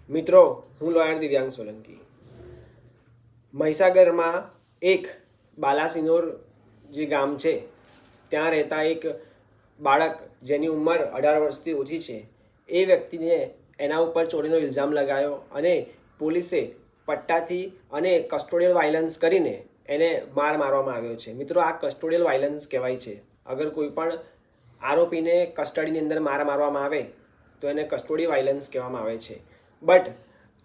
મિત્રો, હું લોયર દિવ્યાંગ સોલંકી. મહીસાગરમાં એક બાલાસિનોર જે ગામ છે ત્યાં રહેતા એક બાળક જેની ઉંમર 18 વર્ષથી ઓછી છે એ વ્યક્તિને એના ઉપર ચોરીનો ઇલ્ઝામ લગાવ્યો અને પોલીસે પટ્ટાથી અને કસ્ટોડિયલ વાયલન્સ કરીને એને મારવામાં આવ્યો છે. મિત્રો, આ કસ્ટોડિયલ વાયલન્સ કહેવાય છે. અગર કોઈ પણ આરોપીને કસ્ટડીની અંદર મારવામાં આવે તો એને કસ્ટોડી વાયલન્સ કહેવામાં આવે છે. બટ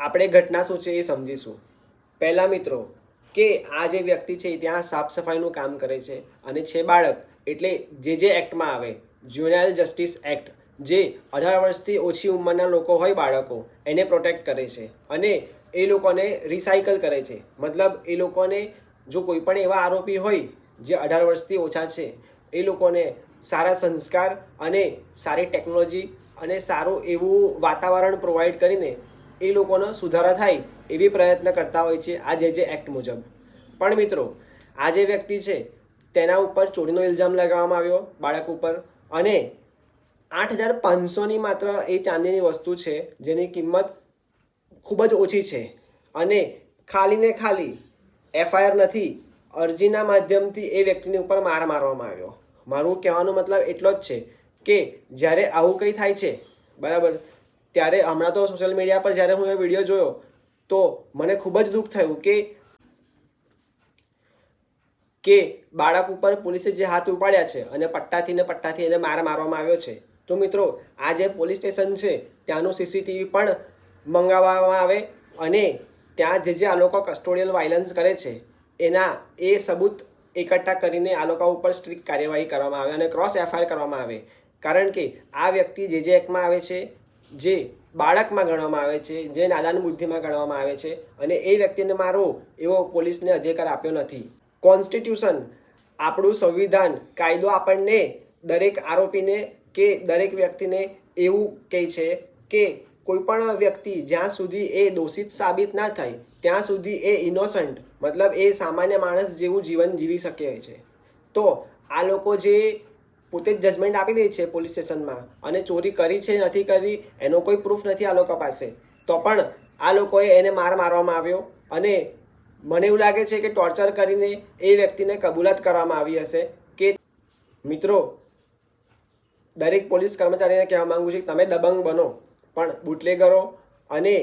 આપણે ઘટના શું છે એ સમજીશું. પહેલાં મિત્રો, કે આ જે વ્યક્તિ છે ત્યાં સાફ સફાઈનું કામ કરે છે અને છે બાળક, એટલે જે એક્ટમાં આવે, જ્યુવેનાઇલ જસ્ટિસ એક્ટ, જે 18 વર્ષથી ઓછી ઉંમરના લોકો હોય, બાળકો, એને પ્રોટેક્ટ કરે છે અને એ લોકોને રિસાયકલ કરે છે. મતલબ એ લોકોને જો કોઈ પણ એવા આરોપી હોય જે 18 વર્ષથી ઓછા છે, એ લોકોને સારા સંસ્કાર અને સારી ટેકનોલોજી અને સારું એવું વાતાવરણ પ્રોવાઈડ કરીને એ લોકોનો સુધારા થાય એવી પ્રયત્ન કરતા હોય છે આ જે એક્ટ મુજબ. પણ મિત્રો, આ જે વ્યક્તિ છે તેના ઉપર ચોરીનો ઇલ્ઝામ લગાવવામાં આવ્યો બાળક ઉપર અને 8,500ની માત્ર એ ચાંદીની વસ્તુ છે જેની કિંમત ખૂબ જ ઓછી છે અને ખાલી ને ખાલી FIR નથી, અરજીના માધ્યમથી એ વ્યક્તિની ઉપર મારવામાં આવ્યો. મારું કહેવાનો મતલબ એટલો જ છે કે જ્યારે આવું કંઈ થાય છે, બરાબર, ત્યારે હમણાં તો સોશિયલ મીડિયા પર જ્યારે હું એ વિડીયો જોયો તો મને ખૂબ જ દુઃખ થયું કે બાળક ઉપર પોલીસે જે હાથ ઉપાડ્યા છે અને પટ્ટાથી એને મારવામાં આવ્યો છે. તો મિત્રો, આ જે પોલીસ સ્ટેશન છે ત્યાંનું CCTV પણ મંગાવવામાં આવે અને ત્યાં જે આ લોકો કસ્ટોડિયલ વાયલન્સ કરે છે એના એ સબૂત એકઠા કરીને આ લોકો ઉપર સ્ટ્રિક્ટ કાર્યવાહી કરવામાં આવે અને ક્રોસ FIR કરવામાં આવે. કારણ કે આ વ્યક્તિ જે એક્ટમાં આવે છે, જે બાળકમાં ગણવામાં આવે છે, જે નાદાન બુદ્ધિમાં ગણવામાં આવે છે અને એ વ્યક્તિને મારવો એવો પોલીસને અધિકાર આપ્યો નથી. કોન્સ્ટિટ્યુશન, આપણું સંવિધાન, કાયદો આપણને દરેક આરોપીને કે દરેક વ્યક્તિને એવું કહે છે કે કોઈ પણ વ્યક્તિ જ્યાં સુધી એ દોષિત સાબિત ના થાય ત્યાં સુધી એ ઇનોસન્ટ, મતલબ એ સામાન્ય માણસ જેવું જીવન જીવી શકે છે. તો આ લોકો જે પોતે જ જજમેન્ટ આપી દે છે પોલીસ સ્ટેશનમાં અને ચોરી કરી છે નથી કરી એનો કોઈ પ્રૂફ નથી આ લોકો પાસે, તો પણ આ લોકોએ એને મારવામાં આવ્યો અને મને એવું લાગે છે કે ટોર્ચર કરીને એ વ્યક્તિને કબૂલાત કરવામાં આવી હશે. કે મિત્રો, દરેક પોલીસ કર્મચારીને કહેવા માગું છું કે તમે દબંગ બનો પણ બુટલેગરો અને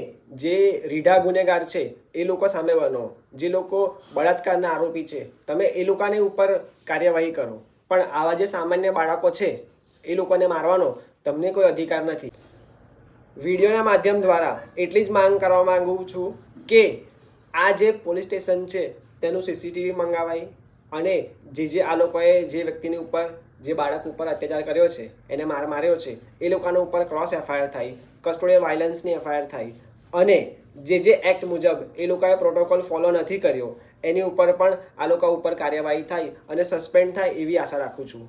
જે રીઢા ગુનેગાર છે એ લોકો સામે બનો. જે લોકો બળાત્કારના આરોપી છે તમે એ લોકોની ઉપર કાર્યવાહી કરો, પણ આવા જે સામાન્ય બાળકો છે એ લોકોને મારવાનો તમને કોઈ અધિકાર નથી. વિડીયોના માધ્યમ દ્વારા એટલી જ માંગ કરવા માગું છું કે આ જે પોલીસ સ્ટેશન છે તેનું CCTV મંગાવાય અને જે આ લોકોએ જે વ્યક્તિની ઉપર, જે બાળક ઉપર અત્યાચાર કર્યો છે, એને માર્યો છે, એ લોકોના ઉપર ક્રોસ FIR થાય, કસ્ટોડિયલ વાયલન્સની FIR થાય અને જે એક્ટ મુજબ એ લોકોએ પ્રોટોકોલ ફોલો નથી કર્યો એની ઉપર પણ આ લોકો ઉપર કાર્યવાહી થાય અને સસ્પેન્ડ થાય એવી આશા રાખું છું.